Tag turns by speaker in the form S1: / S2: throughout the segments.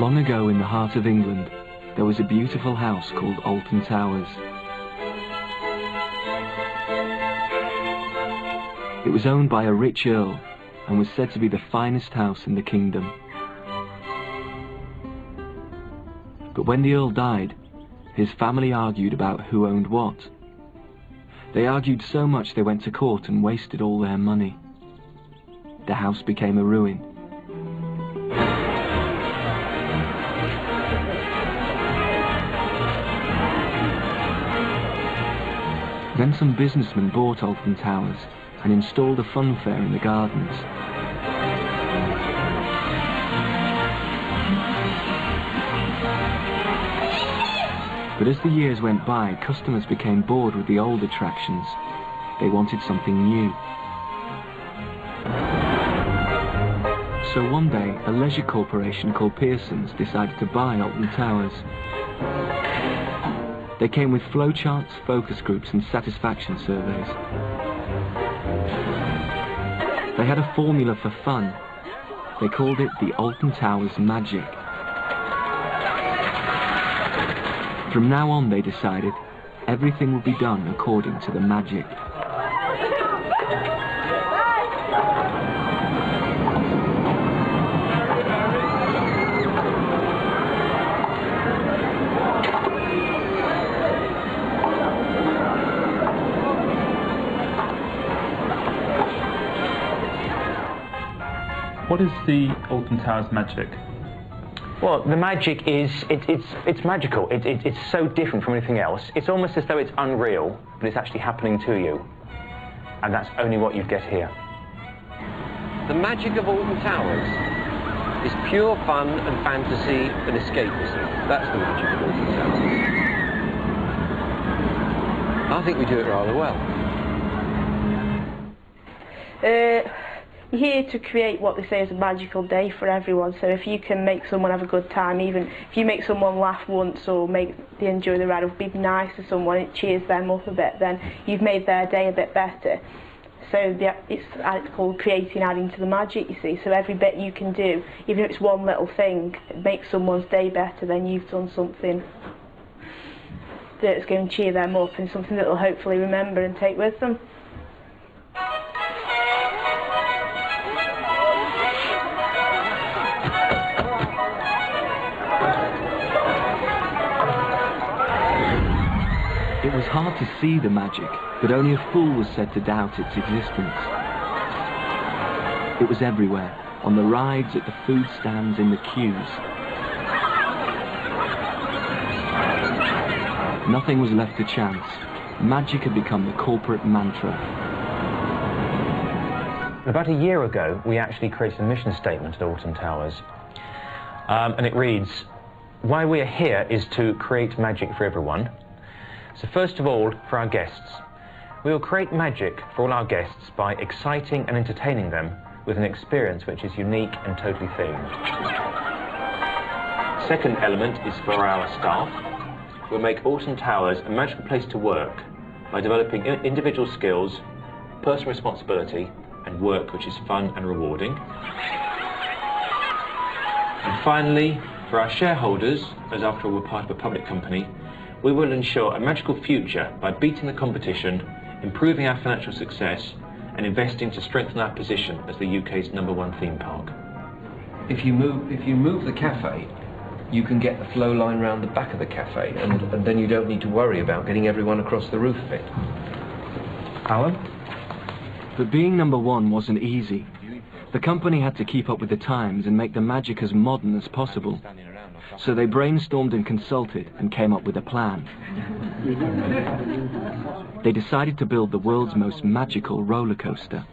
S1: Long ago in the heart of England, there was a beautiful house called Alton Towers. It was owned by a rich earl and was said to be the finest house in the kingdom. But when the earl died, his family argued about who owned what. They argued so much they went to court and wasted all their money. The house became a ruin. Then some businessmen bought Alton Towers and installed a fun fair in the gardens. But as the years went by, customers became bored with the old attractions. They wanted something new. So one day, a leisure corporation called Pearson's decided to buy Alton Towers. They came with flowcharts, focus groups and satisfaction surveys. They had a formula for fun. They called it the Alton Towers Magic. From now on, they decided, everything would be done according to the magic.
S2: What is the Alton Towers magic?
S3: Well, the magic is, it's magical. It's so different from anything else. It's almost as though it's unreal, but it's actually happening to you. And that's only what you get here.
S4: The magic of Alton Towers is pure fun and fantasy and escapism. That's the magic of Alton Towers. I think we do it rather well.
S5: You're here to create what they say is a magical day for everyone, so if you can make someone have a good time, even if you make someone laugh once or make they enjoy the ride or be nice to someone, it cheers them up a bit, then you've made their day a bit better. So it's called creating, adding to the magic, you see, so every bit you can do, even if it's one little thing, make someone's day better, then you've done something that's going to cheer them up and something that they'll hopefully remember and take with them.
S1: It was hard to see the magic, but only a fool was said to doubt its existence. It was everywhere, on the rides, at the food stands, in the queues. Nothing was left to chance. Magic had become the corporate mantra.
S3: About a year ago, we actually created a mission statement at Alton Towers. And it reads, why we are here is to create magic for everyone. So first of all, for our guests, we will create magic for all our guests by exciting and entertaining them with an experience which is unique and totally themed. Second element is for our staff. We'll make Alton Towers a magical place to work by developing individual skills, personal responsibility and work which is fun and rewarding. And finally, for our shareholders, as after all we're part of a public company, we will ensure a magical future by beating the competition, improving our financial success, and investing to strengthen our position as the UK's #1 theme park.
S6: If you move the cafe, you can get the flow line round the back of the cafe, and then you don't need to worry about getting everyone across the roof of it.
S2: Alan?
S1: But being #1 wasn't easy. The company had to keep up with the times and make the magic as modern as possible. So they brainstormed and consulted and came up with a plan. They decided to build the world's most magical roller coaster.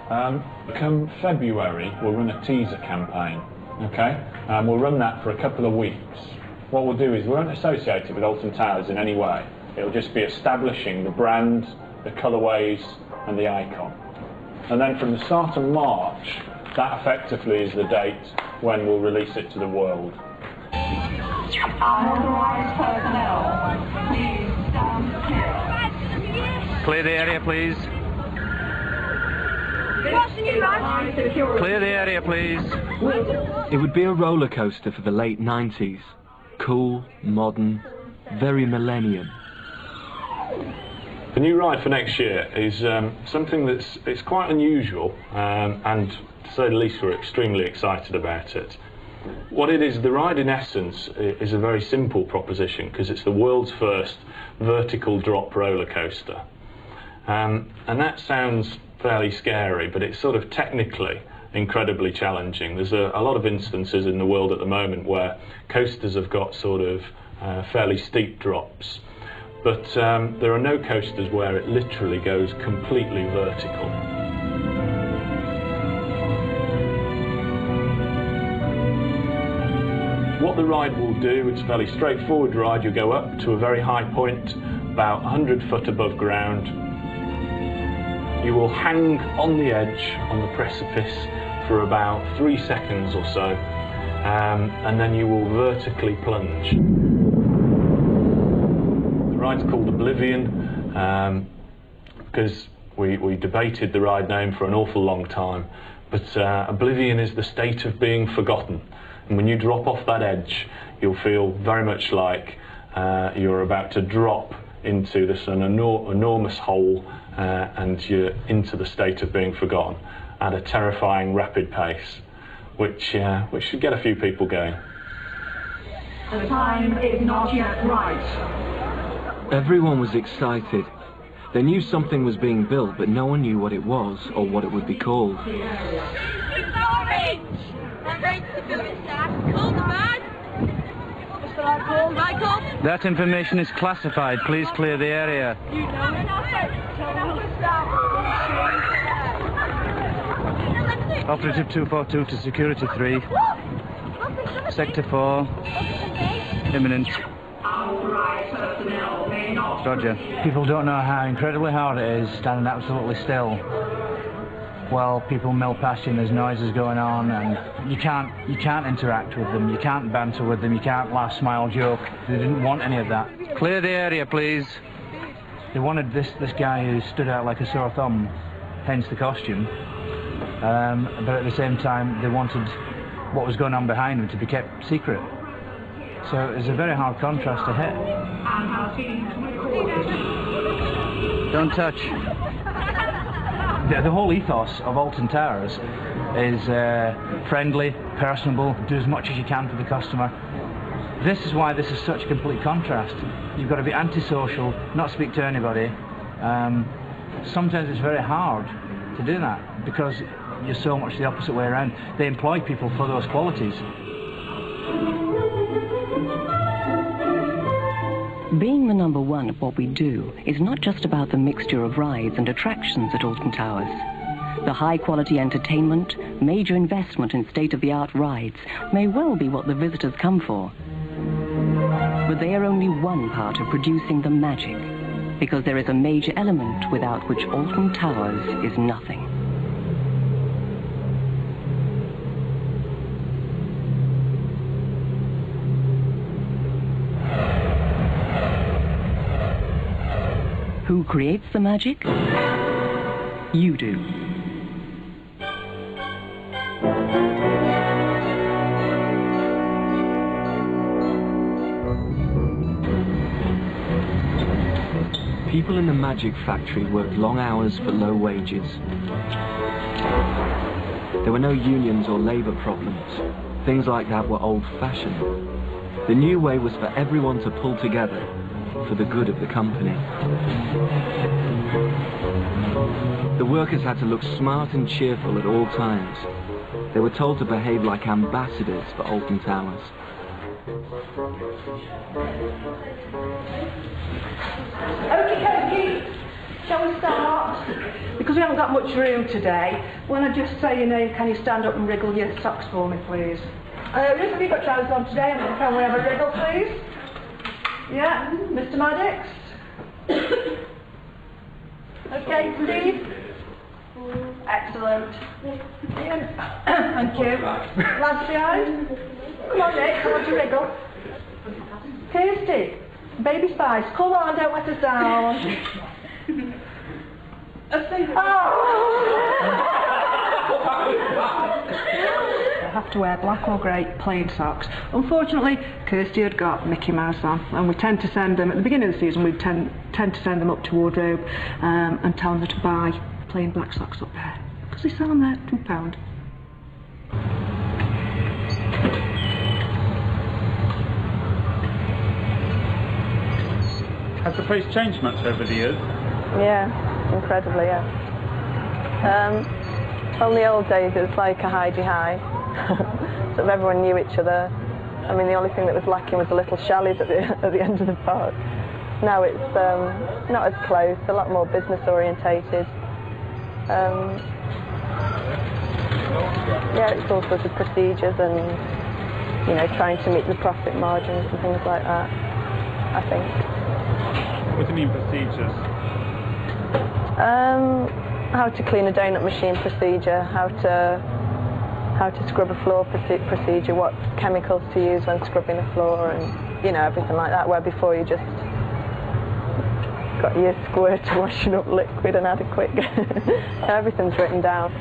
S7: Come February, we'll run a teaser campaign, okay? We'll run that for a couple of weeks. What we'll do is we won't associate it with Alton Towers in any way. It'll just be establishing the brand, the colourways and the icon. And then from the start of March, that effectively is the date when we'll release it to the world.
S8: Unauthorized personnel, please stand clear.
S3: Clear the area, please.
S9: Clear the area, please.
S1: It would be a roller coaster for the late 90s. Cool, modern, very millennium.
S7: The new ride for next year is something it's quite unusual, and to say the least, we're extremely excited about it. What it is, the ride in essence is a very simple proposition because it's the world's first vertical drop roller coaster. And that sounds fairly scary, but it's sort of technically incredibly challenging. There's a lot of instances in the world at the moment where coasters have got sort of fairly steep drops, but there are no coasters where it literally goes completely vertical. What the ride will do, it's a fairly straightforward ride. You go up to a very high point, about 100 foot above ground. You will hang on the edge, on the precipice, for about 3 seconds or so, and then you will vertically plunge. The ride's called Oblivion, because we debated the ride name for an awful long time, but Oblivion is the state of being forgotten. And when you drop off that edge, you'll feel very much like you're about to drop into this enormous hole, and you're into the state of being forgotten at a terrifying rapid pace, which should get a few people going.
S8: The time is not yet right.
S1: Everyone was excited. They knew something was being built, but no one knew what it was or what it would be called.
S9: That information is classified. Please clear the area. Operative 242 to Security 3. Sector 4. Imminent. Roger.
S10: People don't know how incredibly hard it is standing absolutely still while people mill past you and there's noises going on, and you can't interact with them, you can't banter with them, you can't laugh, smile, joke. They didn't want any of that.
S9: Clear the area, please.
S10: They wanted this guy who stood out like a sore thumb, hence the costume, but at the same time they wanted what was going on behind him to be kept secret. So it's a very hard contrast to hit.
S9: Don't touch.
S10: The whole ethos of Alton Towers is friendly, personable, do as much as you can for the customer. This is why this is such a complete contrast. You've got to be antisocial, not speak to anybody. Sometimes it's very hard to do that because you're so much the opposite way around. They employ people for those qualities.
S11: Being the number one at what we do is not just about the mixture of rides and attractions at Alton Towers. The high-quality entertainment, major investment in state-of-the-art rides may well be what the visitors come for. But they are only one part of producing the magic, because there is a major element without which Alton Towers is nothing. Who creates the magic? You do.
S1: People in the magic factory worked long hours for low wages. There were no unions or labour problems. Things like that were old-fashioned. The new way was for everyone to pull together for the good of the company. The workers had to look smart and cheerful at all times. They were told to behave like ambassadors for Alton Towers.
S8: Okie shall we start?
S5: Because we haven't got much room today.
S8: When I just say your name, can you stand up and wriggle your socks for me, please? Ruth, have you got trousers on today? And can we have a wriggle, please? Yeah, Mr. Maddox? Okay, Steve? Excellent. Ian? Thank you. Lads behind? Come on, Nick, I want to wriggle. Kirsty, Baby Spice, come on, don't let us down. Oh! have to wear black or grey plain socks. Unfortunately, Kirsty had got Mickey Mouse on, and we tend to send them, at the beginning of the season, we tend to send them up to wardrobe and tell them to buy plain black socks up there, because they sell them there for £2.
S2: Has the place changed much over the years?
S12: Yeah, incredibly, yeah. On the old days it was like a hidey-high. Sort of everyone knew each other. I mean, the only thing that was lacking was the little chalets at the end of the park. Now it's not as close, a lot more business orientated. Yeah, it's all sorts of procedures and, you know, trying to meet the profit margins and things like that, I think.
S2: What do you mean procedures?
S12: How to clean a donut machine procedure, how to scrub a floor procedure, what chemicals to use when scrubbing a floor, and you know, everything like that. Where before you just got your squirter washing up liquid and adequate. Everything's written down.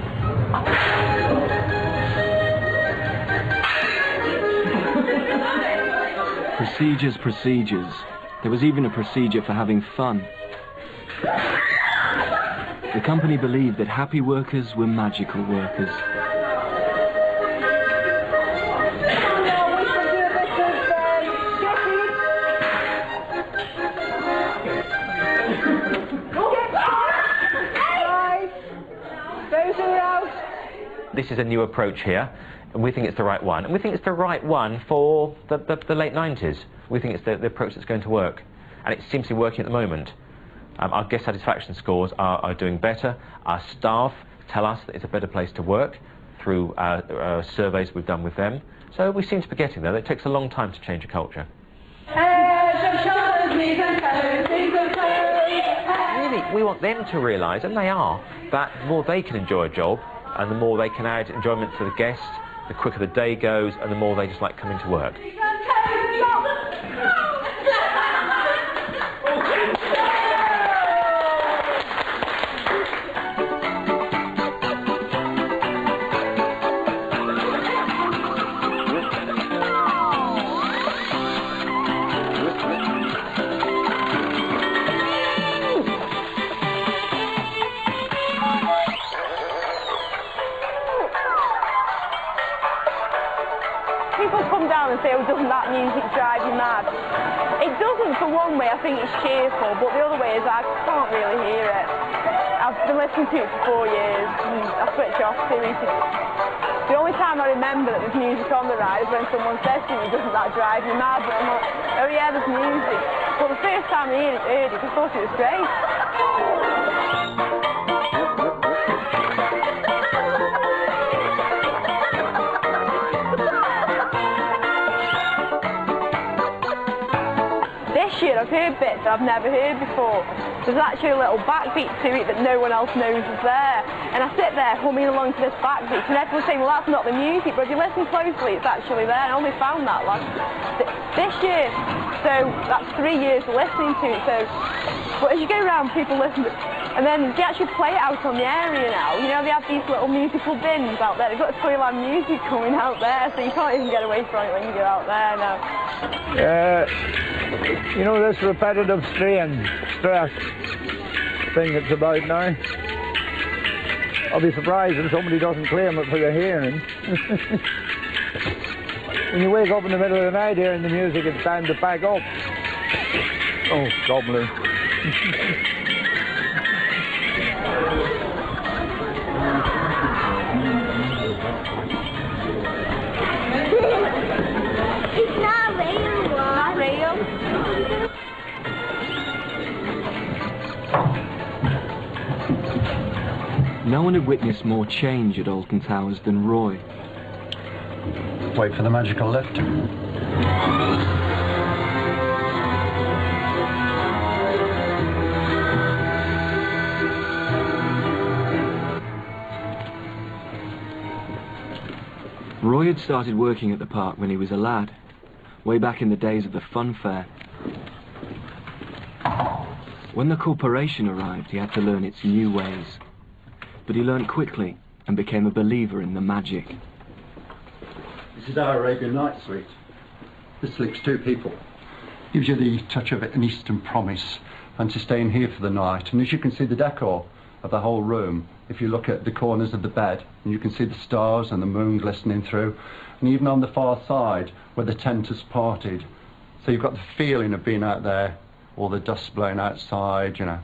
S1: Procedures, procedures. There was even a procedure for having fun. The company believed that happy workers were magical workers.
S3: This is a new approach here, and we think it's the right one. And we think it's the right one for the late 90s. We think it's the approach that's going to work. And it seems to be working at the moment. Our guest satisfaction scores are doing better. Our staff tell us that it's a better place to work through surveys we've done with them. So we seem to be getting there. It takes a long time to change a culture. Really, we want them to realise, and they are, that the more they can enjoy a job, and the more they can add enjoyment to the guests, the quicker the day goes, and the more they just like coming to work.
S5: People come down and say, oh, doesn't that music drive you mad? It doesn't for one way, I think it's cheerful, but the other way is I can't really hear it. I've been listening to it for 4 years, and I switch off to it. The only time I remember that there's music on the ride is when someone says to me, doesn't that drive you mad? But I'm like, oh yeah, there's music. But the first time I heard it, I thought it was great. This year I've heard bits that I've never heard before. There's actually a little backbeat to it that no one else knows is there. And I sit there humming along to this backbeat and everyone's saying, well, that's not the music, but if you listen closely, it's actually there. I only found that this year. So that's 3 years of listening to it. So, but as you go around, people listen to it. And then they actually play it out on the area now. You know, they have these little musical bins out there. They've got Toyland music coming out there, so you can't even get away from it when you go out there now.
S13: You know, this repetitive stress thing that's about now, I'll be surprised if somebody doesn't claim it for their hearing. When you wake up in the middle of the night hearing the music, it's time to pack up. Oh, gobbler.
S14: It's not real.
S5: Not real.
S1: No one had witnessed more change at Alton Towers than Roy.
S15: Wait for the magical lift.
S1: Roy had started working at the park when he was a lad, way back in the days of the fun fair. When the corporation arrived, he had to learn its new ways. But he learned quickly and became a believer in the magic.
S15: This is our Arabian Night suite. This sleeps 2 people. Gives you the touch of an Eastern promise. Fancy staying here for the night. And as you can see the decor of the whole room, if you look at the corners of the bed, and you can see the stars and the moon glistening through, and even on the far side where the tent has parted. So you've got the feeling of being out there, all the dust blowing outside, you know.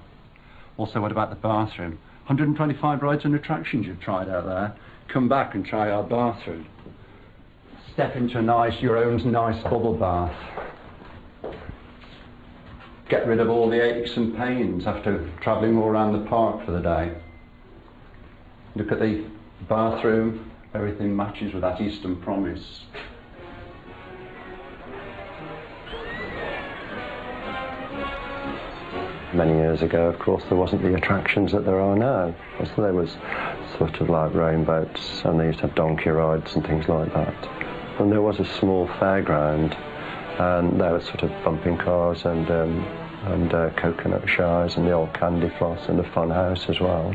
S15: Also, what about the bathroom? 125 rides and attractions you've tried out there. Come back and try our bathroom. Step into your own nice bubble bath. Get rid of all the aches and pains after travelling all around the park for the day. Look at the bathroom, everything matches with that Eastern promise. Many years ago, of course, there wasn't the attractions that there are now. So there was sort of like rowboats, and they used to have donkey rides and things like that. And there was a small fairground, and there was sort of bumping cars and coconut shies and the old candy floss and the fun house as well.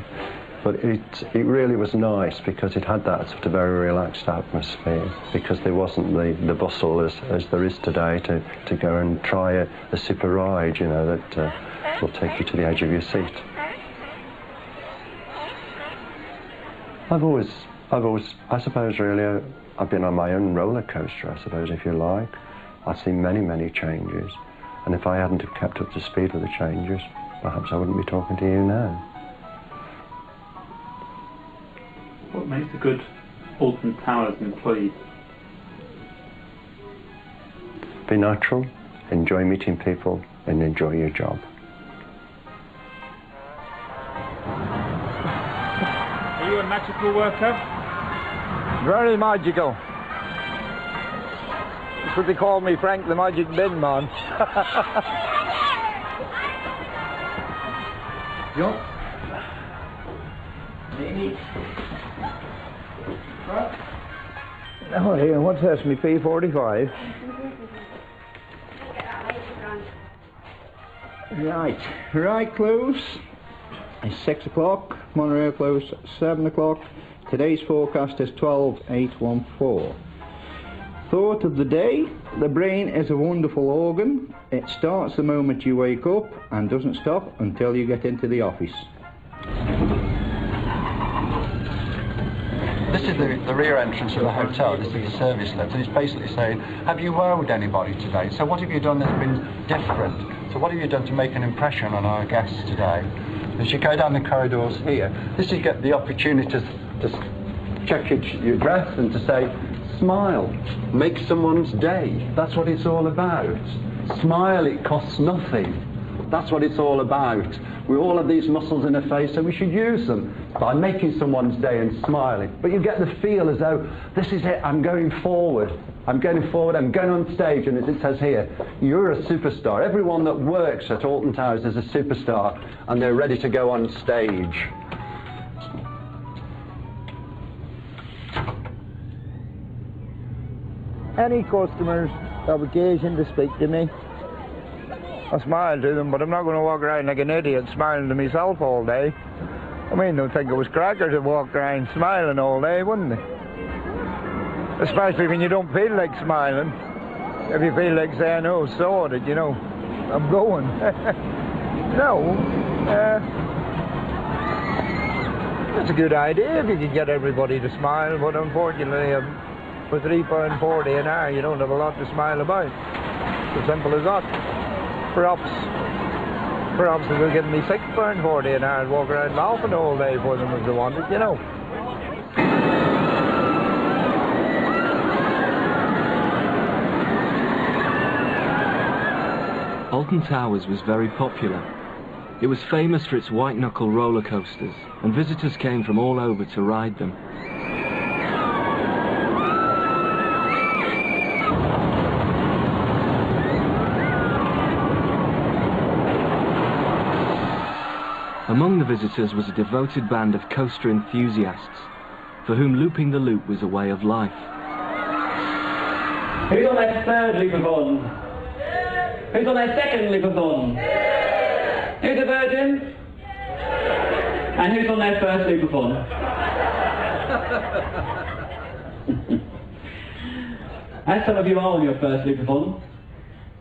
S15: But it really was nice because it had that sort of very relaxed atmosphere, because there wasn't the bustle as there is today to go and try a super ride, you know, that will take you to the edge of your seat. I suppose really, I've been on my own roller coaster, I suppose, if you like. I've seen many, many changes. And if I hadn't have kept up to speed with the changes, perhaps I wouldn't be talking to you now.
S2: What makes a good Alton Towers employee?
S15: Be natural, enjoy meeting people, and enjoy your job.
S2: Are you a magical worker?
S13: Very magical. That's what they call me, Frank the Magic Bin Man. Yup. Oh, here, what's this? Me P45? Right, close. It's 6 o'clock. Monorail close 7 o'clock. Today's forecast is 12/8/14. Thought of the day: the brain is a wonderful organ. It starts the moment you wake up and doesn't stop until you get into the office.
S15: This is the rear entrance of the hotel. This is the service lift, and it's basically saying, have you wowed anybody today? So what have you done that's been different? So what have you done to make an impression on our guests today? As you go down the corridors here, this you get the opportunity to check your dress and to say, smile, make someone's day. That's what it's all about. Smile, it costs nothing. That's what it's all about. We all have these muscles in our face, so we should use them by making someone's day and smiling. But you get the feel as though, this is it, I'm going forward. I'm going forward, I'm going on stage, and as it says here, you're a superstar. Everyone that works at Alton Towers is a superstar, and they're ready to go on stage.
S13: Any customers have occasion to speak to me, I smile to them, but I'm not going to walk around like an idiot smiling to myself all day. I mean, they'll think it was crackers that walked around smiling all day, wouldn't they? Especially when you don't feel like smiling. If you feel like saying, oh, so that, you know, I'm going. No. It's a good idea if you can get everybody to smile, but unfortunately, for £3.40 an hour, you don't have a lot to smile about. It's as simple as that. Perhaps they will give me £6.40 an hour and walk around laughing all day for them if they wanted, you know.
S1: Alton Towers was very popular. It was famous for its white-knuckle roller coasters, and visitors came from all over to ride them. Among the visitors was a devoted band of coaster enthusiasts, for whom looping the loop was a way of life.
S16: Who's on their third loop of fun? Who's on their second loop of fun? Who's a virgin? And who's on their first loop of fun? As some of you are on your first Lupathon,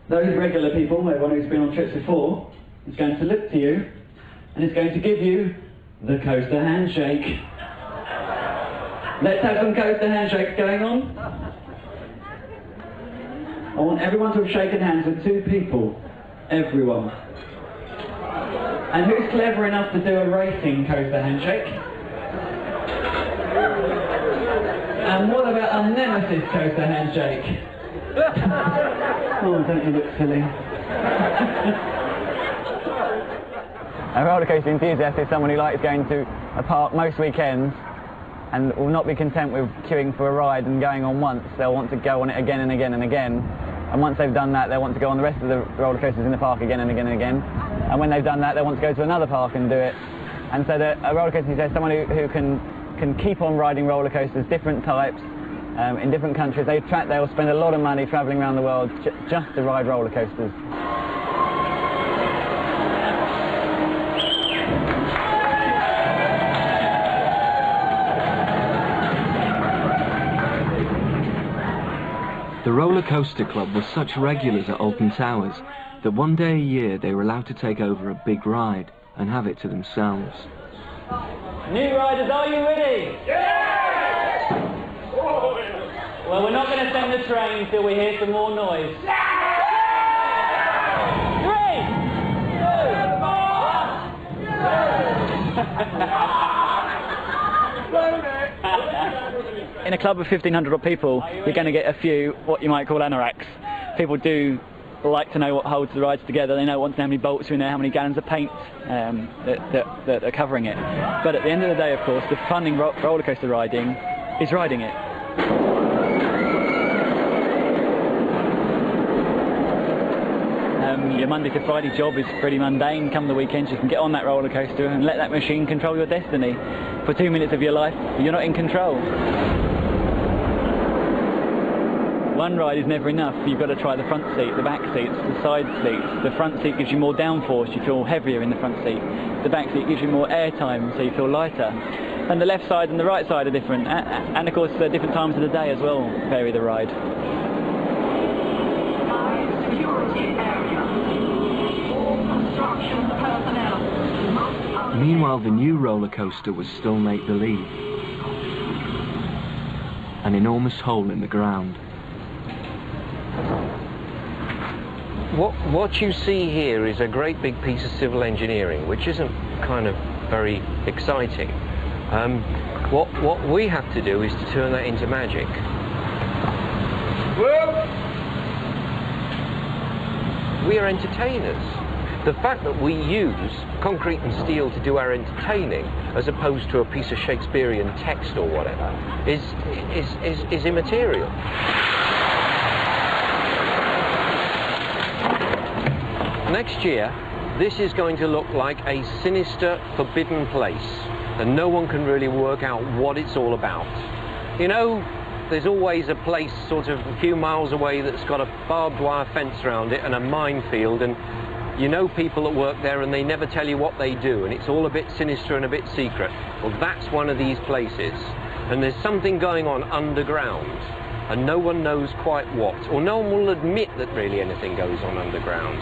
S16: those regular people, everyone who's been on trips before, is going to look to you and is going to give you the coaster handshake. Let's have some coaster handshakes going on. I want everyone to have shaken hands with two people. Everyone. And who's clever enough to do a racing coaster handshake? And what about a nemesis coaster handshake? Oh, don't you look silly.
S17: A roller coaster enthusiast is someone who likes going to a park most weekends and will not be content with queuing for a ride and going on once. They'll want to go on it again and again and again. And once they've done that, they'll want to go on the rest of the roller coasters in the park again and again and again. And when they've done that, they'll want to go to another park and do it. And so a roller coaster enthusiast is someone who can keep on riding roller coasters, different types, in different countries. They'll spend a lot of money travelling around the world just to ride roller coasters.
S1: The roller coaster club was such regulars at Alton Towers that one day a year they were allowed to take over a big ride and have it to themselves.
S16: New riders, are you ready? Yeah! Well, we're not going to send the train until we hear some more noise. 3, 2, 1.
S9: In a club of 1,500 odd people, you're going to get a few what you might call anoraks. People do like to know what holds the rides together. They want to know how many bolts are in there, how many gallons of paint that are covering it. But at the end of the day, of course, the fun in roller coaster riding is riding it. Your Monday to Friday job is pretty mundane. Come the weekends, you can get on that roller coaster and let that machine control your destiny. For 2 minutes of your life, you're not in control. One ride is never enough. You've got to try the front seat, the back seats, the side seats. The front seat gives you more downforce, you feel heavier in the front seat. The back seat gives you more air time, so you feel lighter. And the left side and the right side are different. And of course, the different times of the day as well vary the ride.
S1: Meanwhile, the new roller coaster was still make-believe. An enormous hole in the ground.
S4: What you see here is a great big piece of civil engineering, which isn't kind of very exciting. What we have to do is to turn that into magic. We are entertainers. The fact that we use concrete and steel to do our entertaining, as opposed to a piece of Shakespearean text or whatever, is immaterial. Next year, this is going to look like a sinister, forbidden place, and no one can really work out what it's all about. You know, there's always a place sort of a few miles away that's got a barbed wire fence around it and a minefield, and you know people that work there and they never tell you what they do, and it's all a bit sinister and a bit secret. Well, that's one of these places, and there's something going on underground, and no one knows quite what, or no one will admit that really anything goes on underground.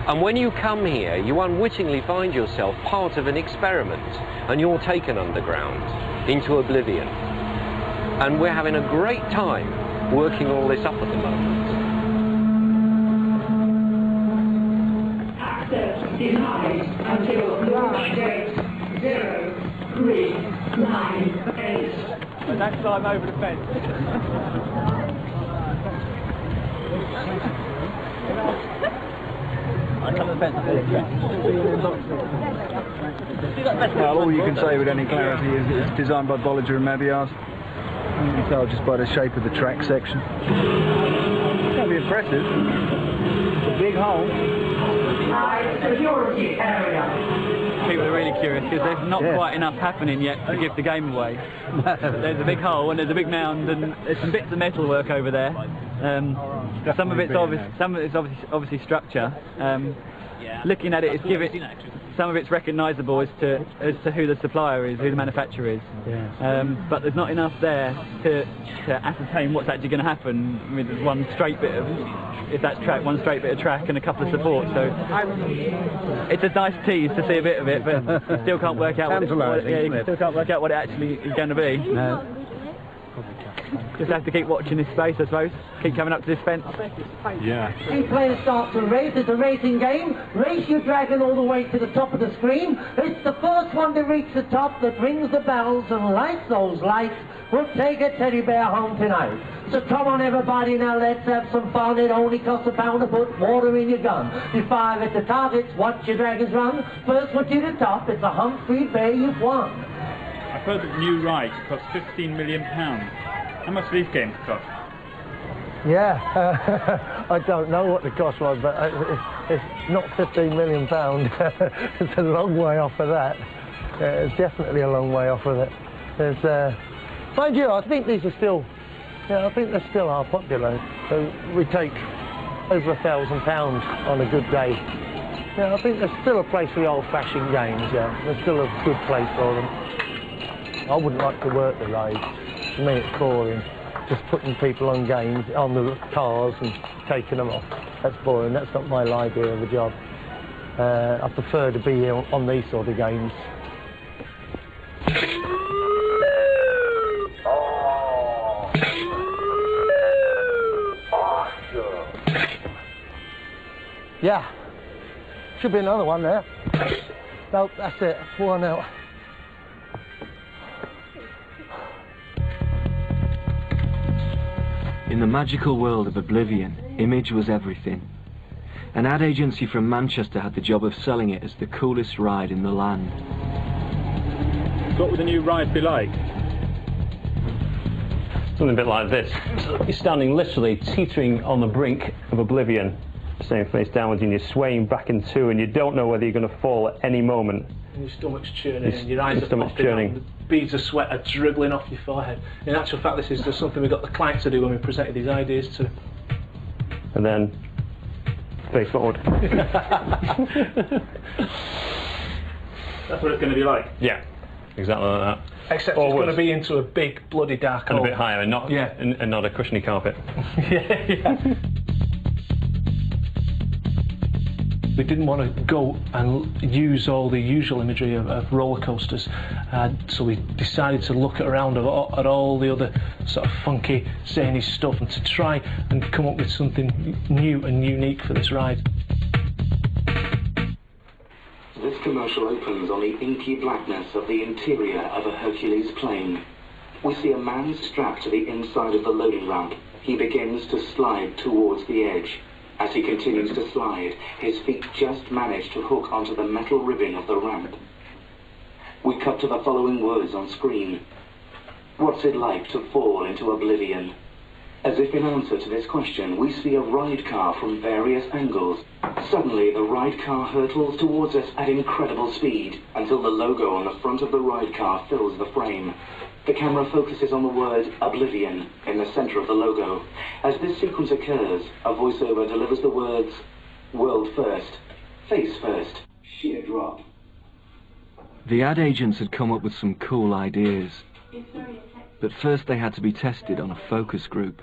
S4: And when you come here, you unwittingly find yourself part of an experiment, and you're taken underground into Oblivion. And we're having a great time working all this up at the moment.
S18: Access denied until launch date 0398.
S9: But don't climb over the fence.
S19: Well, all you can say with any clarity is it's designed by Bollinger and Mabiars. You can tell just by the shape of the track section. It's going to be impressive. It's a big hole.
S18: High security area.
S9: People are really curious because there's not quite enough happening yet to give the game away. There's a big hole and there's a big mound and there's some bits of metal work over there. Some of it's obviously structure. Looking at it, it's some of it's recognisable as to who the supplier is, who the manufacturer is. But there's not enough there to ascertain what's actually going to happen. I mean, there's one straight bit of, if that's track, one straight bit of track and a couple of supports. So it's a nice tease to see a bit of it, but you still can't work out you still can't work out what it actually is going to be. Just have to keep watching this space, I suppose. Keep coming up to this fence.
S7: Yeah.
S20: Each player starts a race. It's a racing game. Race your dragon all the way to the top of the screen. It's the first one to reach the top that rings the bells and lights those lights will take a teddy bear home tonight. So come on everybody, now let's have some fun. It only costs £1 to put water in your gun. You fire at the targets, watch your dragons run. First one to the top, it's a Humphrey Bear you've won.
S2: I've heard that new rides cost £15 million. How much do these games cost?
S20: Yeah, I don't know what the cost was, but it's not £15 million. It's a long way off of that. It's definitely a long way off of it. There's, mind you, I think these are still, I think they still are popular. So we take over £1,000 on a good day. Yeah, I think there's still a place for the old-fashioned games. Yeah, there's still a good place for them. I wouldn't like to work the rides. To me, it's boring. Just putting people on games, on the cars and taking them off. That's boring. That's not my idea of a job. I prefer to be on these sort of games. Yeah. Should be another one there. Nope, that's it. One out.
S1: In the magical world of Oblivion, image was everything. An ad agency from Manchester had the job of selling it as the coolest ride in the land.
S2: What would the new ride be like?
S21: Something a bit like this. You're standing literally teetering on the brink of Oblivion, staying face downwards, and you're swaying back and two, and you don't know whether you're going to fall at any moment.
S22: And your stomach's churning, and your eyes are popping
S21: churning.
S22: out, and the beads of sweat are dribbling off your forehead. In actual fact, this is just something we got the client to do when we presented these ideas to.
S21: And then, face forward.
S22: That's what it's going to be like.
S21: Yeah, exactly like that.
S22: Except it's going to be into a big, bloody dark hole.
S21: And a bit higher, and not, and not a cushiony carpet.
S22: yeah. We didn't want to go and use all the usual imagery of roller coasters, so we decided to look around at all the other sort of funky, zany stuff and to try and come up with something new and unique for this ride.
S23: This commercial opens on the inky blackness of the interior of a Hercules plane. We see a man strapped to the inside of the loading ramp. He begins to slide towards the edge. As he continues to slide, his feet just manage to hook onto the metal ribbon of the ramp. We cut to the following words on screen. What's it like to fall into Oblivion? As if in answer to this question, we see a ride car from various angles. Suddenly, the ride car hurtles towards us at incredible speed, until the logo on the front of the ride car fills the frame. The camera focuses on the word Oblivion in the center of the logo. As this sequence occurs, a voiceover delivers the words, world first, face first, sheer drop.
S1: The ad agents had come up with some cool ideas, but first they had to be tested on a focus group.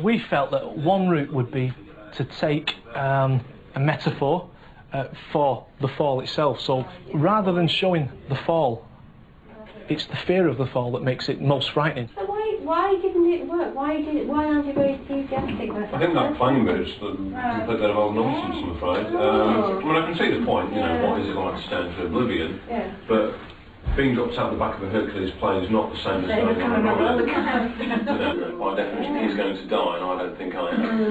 S22: We felt that one route would be to take a metaphor for the fall itself. So rather than showing the fall, it's the fear of the fall that makes it most frightening.
S24: So why didn't it work? Why aren't you very enthusiastic?
S25: I think that planning mode's a complete bit of old nonsense, I'm afraid. I mean, I can see the point, you know, what is it like to stand for Oblivion, but being dropped out the back of a Hercules plane is not the same as going on a ride. You know, by definition, he's going to die, and I don't think I am.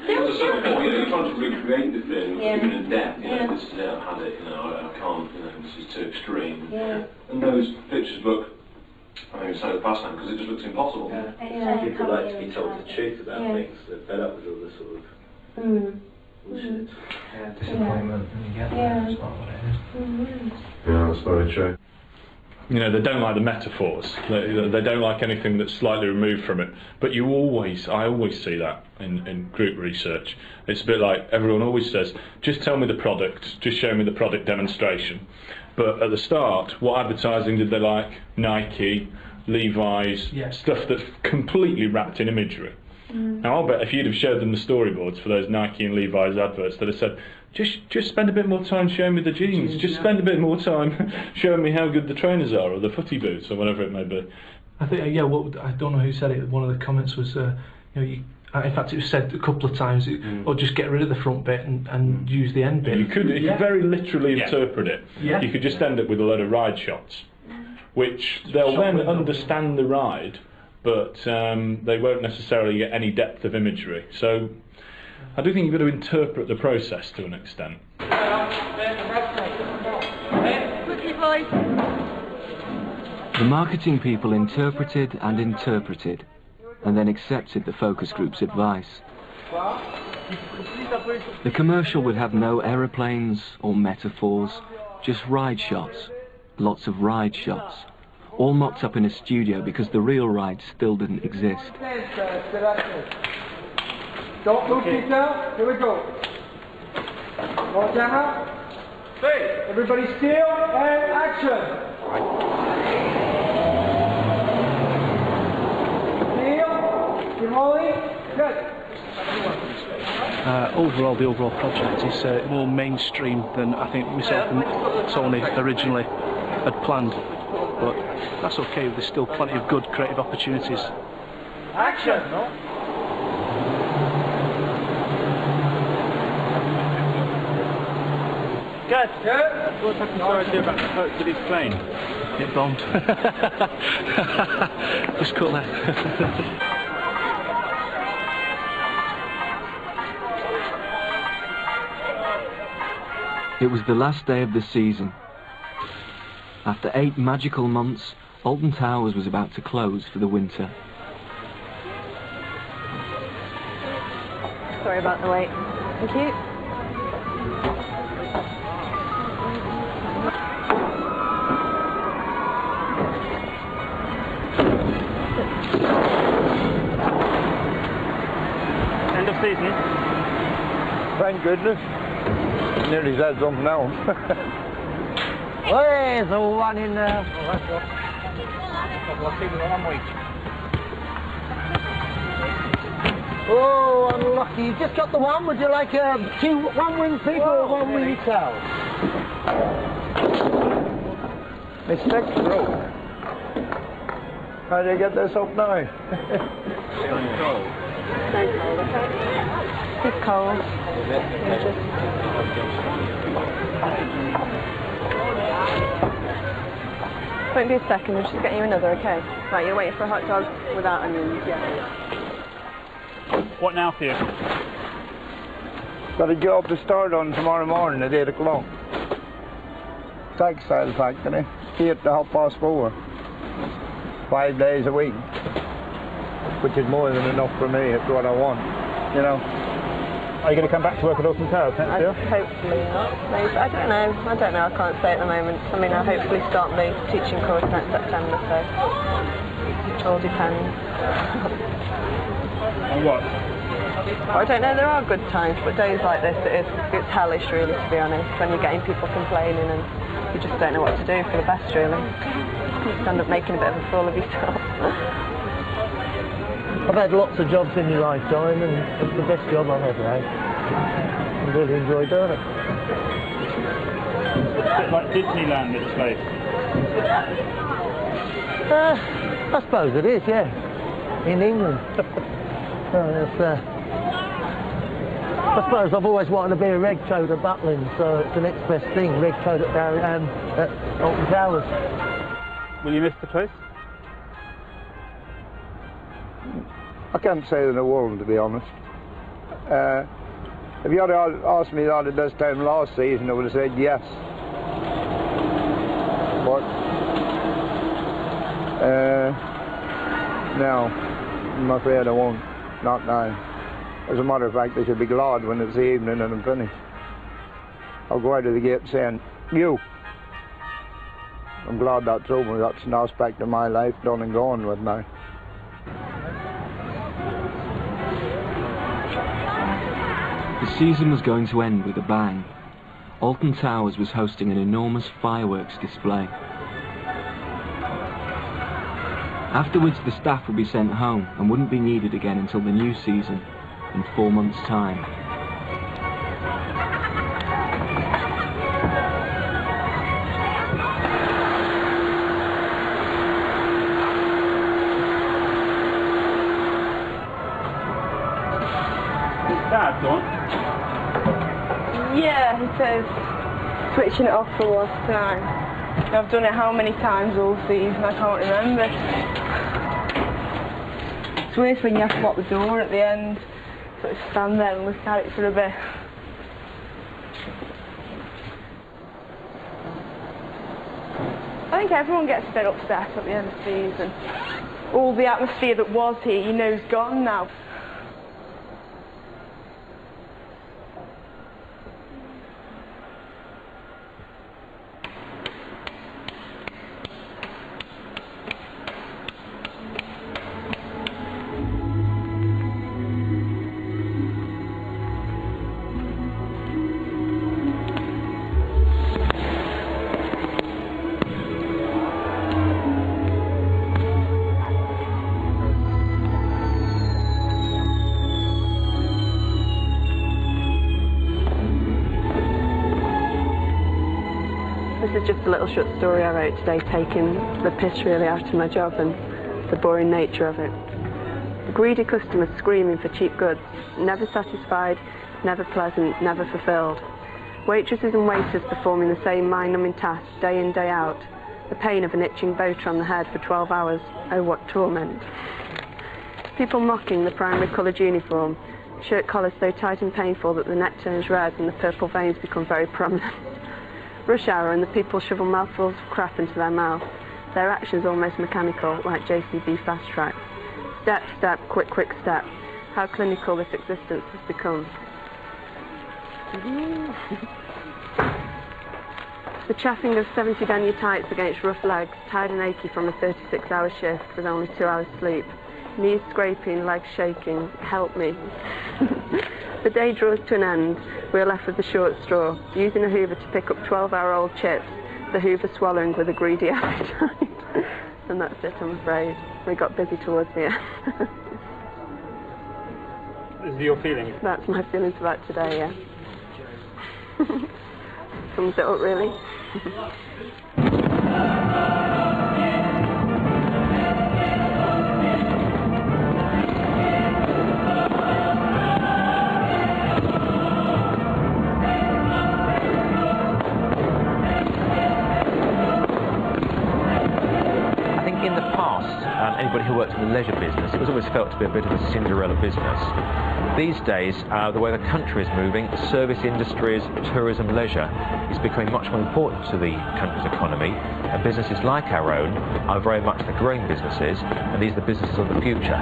S25: There's a certain point, you know, you're trying to recreate the thing, even in death, you know, this is it, I've had it, you know, I can't, you know, this is too extreme. And those pictures look, I think it's so fascinating, because it just looks impossible.
S26: Some people like to be told the truth about things, they're fed up with all the sort of bullshit.
S6: Disappointment, and you get that, that's not what it is.
S25: Yeah, that's very true.
S7: You know, they don't like the metaphors. They don't like anything that's slightly removed from it. But I always see that in group research. It's a bit like everyone always says, just tell me the product, just show me the product demonstration. But at the start, what advertising did they like? Nike, Levi's, stuff that's completely wrapped in imagery. Now I'll bet if you'd have showed them the storyboards for those Nike and Levi's adverts, they'd have said, just spend a bit more time showing me the jeans, just spend a bit more time showing me how good the trainers are, or the footy boots, or whatever it may be.
S22: I think, I don't know who said it, one of the comments was, in fact it was said a couple of times, or just get rid of the front bit and use the end bit.
S7: You could very literally interpret it. You could just end up with a load of ride shots, which they'll then understand the ride, but they won't necessarily get any depth of imagery. So I do think you've got to interpret the process to an extent.
S1: The marketing people interpreted and interpreted, and then accepted the focus group's advice. The commercial would have no aeroplanes or metaphors, just ride shots, lots of ride shots, all mocked up in a studio because the real ride still didn't exist.
S13: Don't lose yourself. Here we go. Roll camera. Hey, everybody still and action. Still. You're rolling. Good.
S22: Overall, the overall project is more mainstream than I think myself and Tony originally had planned. But that's okay, there's still plenty of good creative opportunities.
S13: Action!
S2: Good. What's happened to about the Hercules plane?
S22: It bombed. Just cut that.
S1: It was the last day of the season. After 8 magical months, Alton Towers was about to close for the winter.
S3: Sorry about the wait. Thank you.
S2: End of season.
S13: Thank goodness. Nearly said something else. There's the one in there. Oh, unlucky. You just got the one. Would you like two one-wing people or one-wing cow? Mistake throw. How do you get this up now?
S3: It's cold. Won't be a second, we'll just get you another, okay? Right, you're waiting for a hot dog without onions, yeah.
S2: What now for you?
S13: Got a job to start on tomorrow morning at 8 o'clock. Textile factory, 8 to 4:30. 5 days a week. Which is more than enough for me, it's what I want, you know.
S2: Are you going to come back to work at Alton Towers next year?
S3: Hopefully not. Maybe. I don't know, I can't say at the moment. I mean, I'll hopefully start my teaching course next September, so it all depends.
S2: On what?
S3: I don't know, there are good times, but days like this, it's hellish really, to be honest, when you're getting people complaining and you just don't know what to do for the best, really. You just end up making a bit of a fool of yourself.
S20: I've had lots of jobs in my lifetime, and it's the best job I've ever had. I really enjoy doing it.
S2: It's a bit like Disneyland, this place.
S20: I suppose it is, yeah. In England. I suppose I've always wanted to be a red coat at Butlin, so it's the next best thing, red coat at Alton Towers.
S2: Will you miss the place?
S13: I can't say in the world, to be honest. If you had asked me that at this time last season, I would have said yes. But no, I'm afraid I won't. Not now. As a matter of fact, I should be glad when it's the evening and I'm finished. I'll go out of the gate saying, you. I'm glad that's over. That's an aspect of my life done and gone with now.
S1: The season was going to end with a bang. Alton Towers was hosting an enormous fireworks display. Afterwards, the staff would be sent home and wouldn't be needed again until the new season, in 4 months' time.
S2: That's on.
S3: Yeah, he says switching it off for one time. I've done it how many times all season, I can't remember. It's weird when you have to lock the door at the end, sort of stand there and look at it for a bit. I think everyone gets a bit upset at the end of the season. All the atmosphere that was here, you know, is gone now. This is just a little short story I wrote today, taking the piss really out of my job and the boring nature of it. The greedy customers screaming for cheap goods, never satisfied, never pleasant, never fulfilled. Waitresses and waiters performing the same mind-numbing tasks day in, day out. The pain of an itching boater on the head for 12 hours, oh what torment. People mocking the primary coloured uniform, shirt collars so tight and painful that the neck turns red and the purple veins become very prominent. Rush hour and the people shovel mouthfuls of crap into their mouth. Their actions almost mechanical, like JCB fast track. Step, step, quick, quick step. How clinical this existence has become. The chaffing of 70 denier tights against rough legs, tired and achy from a 36-hour shift with only 2 hours sleep. Knees scraping, legs shaking, help me. The day draws to an end. We are left with the short straw, using a hoover to pick up 12-hour-old chips, the hoover swallowing with a greedy appetite. And that's it, I'm afraid. We got busy towards the end.
S2: Is your feeling?
S3: That's my feelings about today, yeah. Sums it up, really.
S4: Anybody who worked in the leisure business, it was always felt to be a bit of a Cinderella business. These days, the way the country is moving, service industries, tourism, leisure is becoming much more important to the country's economy, and businesses like our own are very much the growing businesses, and these are the businesses of the future.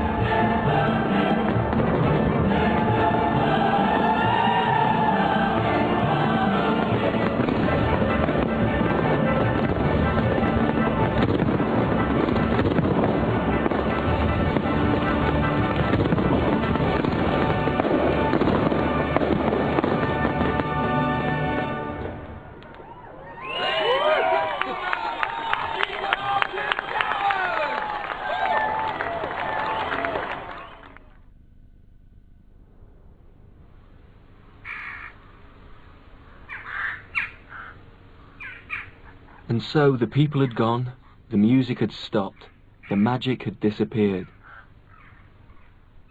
S1: And so the people had gone, the music had stopped, the magic had disappeared.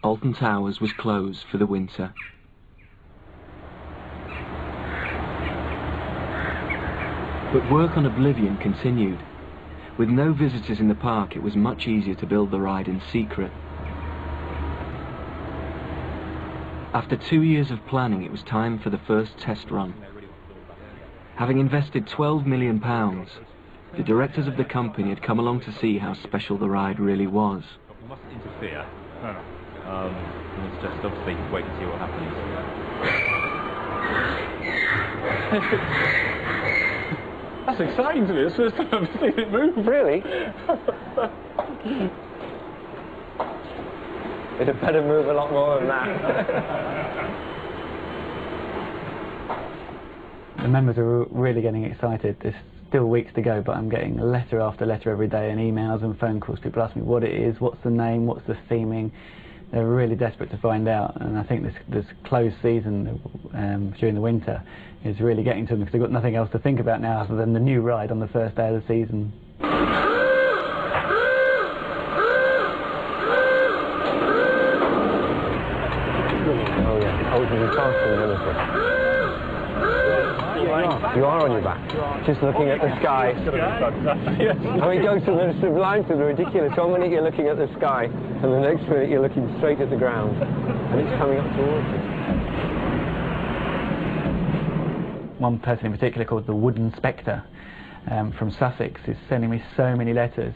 S1: Alton Towers was closed for the winter. But work on Oblivion continued. With no visitors in the park, it was much easier to build the ride in secret. After 2 years of planning, it was time for the first test run. Having invested £12 million, the directors of the company had come along to see how special the ride really was.
S5: We mustn't interfere. Let's just obviously wait and see what happens.
S2: That's exciting to me. It's the first time I've seen it move.
S4: Really? It had better move a lot more than that.
S17: The members are really getting excited. There's still weeks to go, but I'm getting letter after letter every day, and emails and phone calls. People ask me what it is, what's the name, what's the theming. They're really desperate to find out, and I think this closed season during the winter is really getting to them, because they've got nothing else to think about now other than the new ride on the first day of the season.
S4: Oh yeah, oh, there's a chance for the other. You are on your back, just looking at the sky. I mean, it goes from the sublime to the ridiculous. One minute you're looking at the sky, and the next minute you're looking straight at the ground, and it's coming up towards you.
S17: One person in particular, called the Wooden Spectre, from Sussex, is sending me so many letters,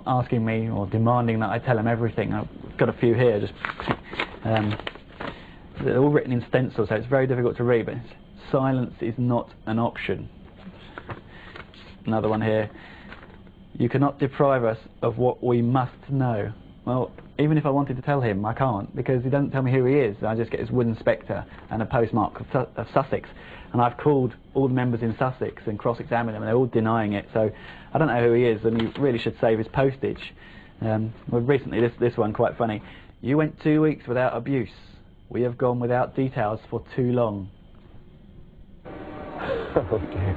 S17: asking me or demanding that I tell them everything. I've got a few here, just they're all written in stencil, so it's very difficult to read, but silence is not an option. Another one here. You cannot deprive us of what we must know. Well, even if I wanted to tell him, I can't, because he doesn't tell me who he is. I just get his Wooden Spectre and a postmark of Sussex, and I've called all the members in Sussex and cross-examined them, and they're all denying it, so I don't know who he is, and he really should save his postage. Well, recently, this one, quite funny. You went 2 weeks without abuse. We have gone without details for too long.
S4: Oh dear.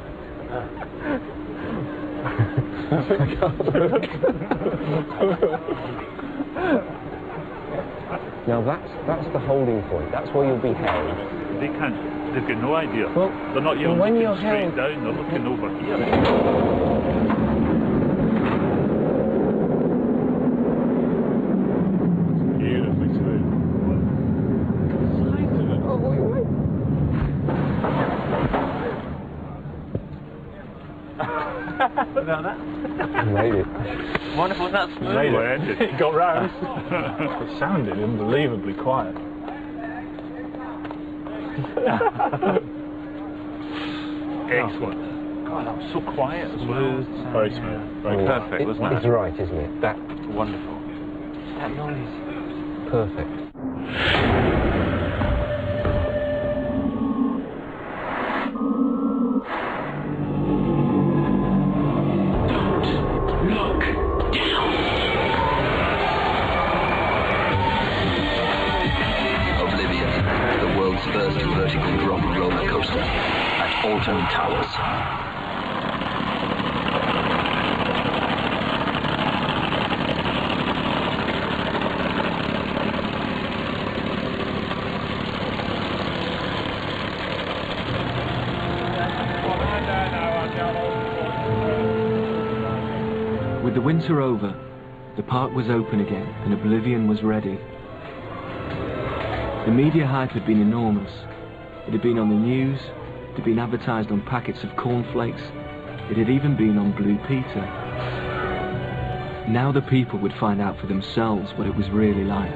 S4: Now that's the holding point. That's where you'll be held.
S2: They can't. They've got no idea.
S4: Well,
S2: they're not even
S4: when
S2: looking
S4: you're
S2: straight
S4: held
S2: down. They're looking over here.
S17: About that?
S4: Made it.
S17: Wonderful, that's smooth.
S2: Made it. It got round.
S7: It sounded unbelievably quiet.
S2: Excellent. God, that was so quiet as well. Very smooth. Very
S4: perfect, wasn't it? It's right, isn't it? That
S2: wonderful.
S17: That noise.
S4: Perfect.
S8: Oblivion, the world's first vertical drop roller coaster at Alton Towers.
S1: With the winter over, the park was open again and Oblivion was ready. The media hype had been enormous. It had been on the news, it had been advertised on packets of cornflakes, it had even been on Blue Peter. Now the people would find out for themselves what it was really like.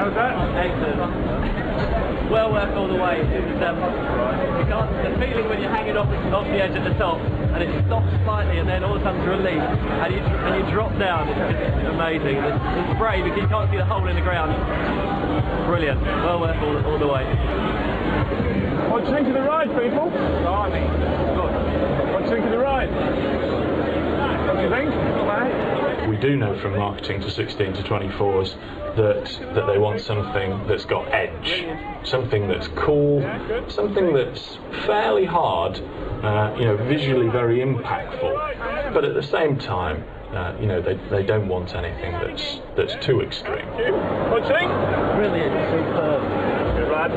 S2: How's that?
S9: Excellent. Well worth all the way. It was, the feeling when you're hanging off the edge at the top and it stops slightly and then all of a sudden it's released and you drop down. It's just amazing. It's brave because you can't see the hole in the ground. Brilliant. Well worth all the way.
S7: What do you think of the ride, people?
S9: Blimey. Good.
S7: What do you think of the ride? What do you think?
S10: We do know from marketing to 16 to 24s that they want something that's got edge, something that's cool, something that's fairly hard, visually very impactful, but at the same time, they don't want anything that's too extreme.
S7: What do you think?
S9: Brilliant, superb.
S7: Good ride.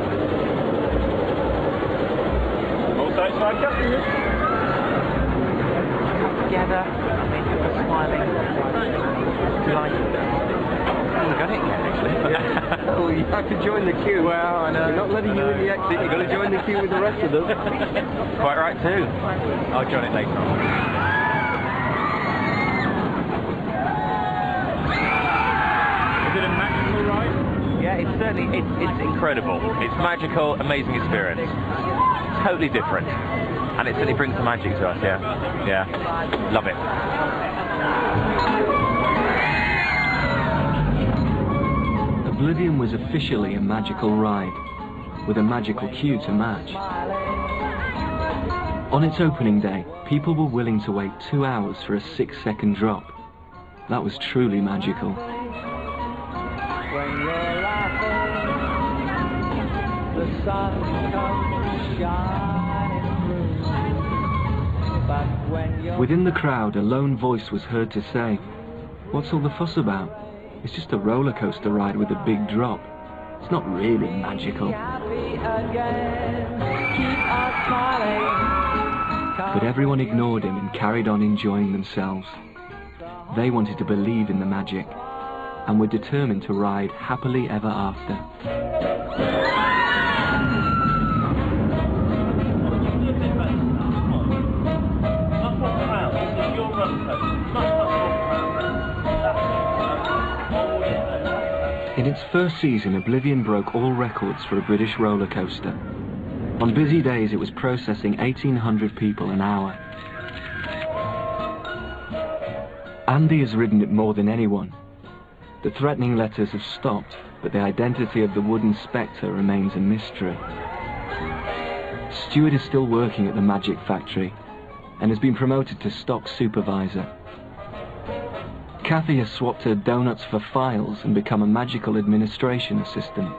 S7: All satisfied, Captain?
S11: Together, I mean, you were smiling. Do you like it? I haven't got it yet, actually. Yeah.
S6: Oh, you have to join the queue.
S11: Well, I know.
S6: They're not letting you in the exit, you've got to join the queue with the rest of them.
S11: Quite right, too. I'll join it later on.
S2: Is it a magical ride?
S11: Yeah, it's certainly, it's incredible. It's magical, amazing experience. Totally different. And it certainly brings the magic to us, yeah. Yeah, love it.
S1: Oblivion was officially a magical ride, with a magical queue to match. On its opening day, people were willing to wait 2 hours for a 6-second drop. That was truly magical.
S12: When you're laughing, the sun comes shining through. But when you're
S1: Within the crowd, a lone voice was heard to say, "What's all the fuss about? It's just a roller coaster ride with a big drop. It's not really magical." But everyone ignored him and carried on enjoying themselves. They wanted to believe in the magic and were determined to ride happily ever after. In its first season, Oblivion broke all records for a British roller coaster. On busy days, it was processing 1,800 people an hour. Andy has ridden it more than anyone. The threatening letters have stopped, but the identity of the wooden spectre remains a mystery. Stuart is still working at the Magic Factory and has been promoted to stock supervisor. Kathy has swapped her donuts for files and become a magical administration assistant.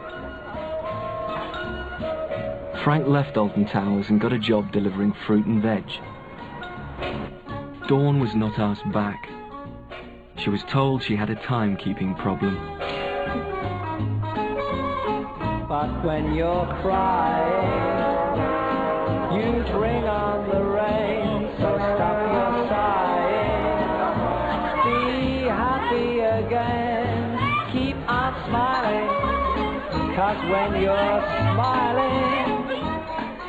S1: Frank left Alton Towers and got a job delivering fruit and veg. Dawn was not asked back. She was told she had a timekeeping problem.
S12: But when you're crying, you bring on the rain, so stop your sighing. Be happy again, keep on smiling, 'cause when you're smiling.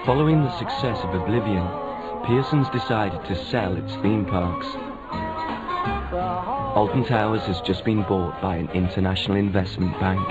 S1: Following the success of Oblivion, Pearson's decided to sell its theme parks. Alton Towers has just been bought by an international investment bank.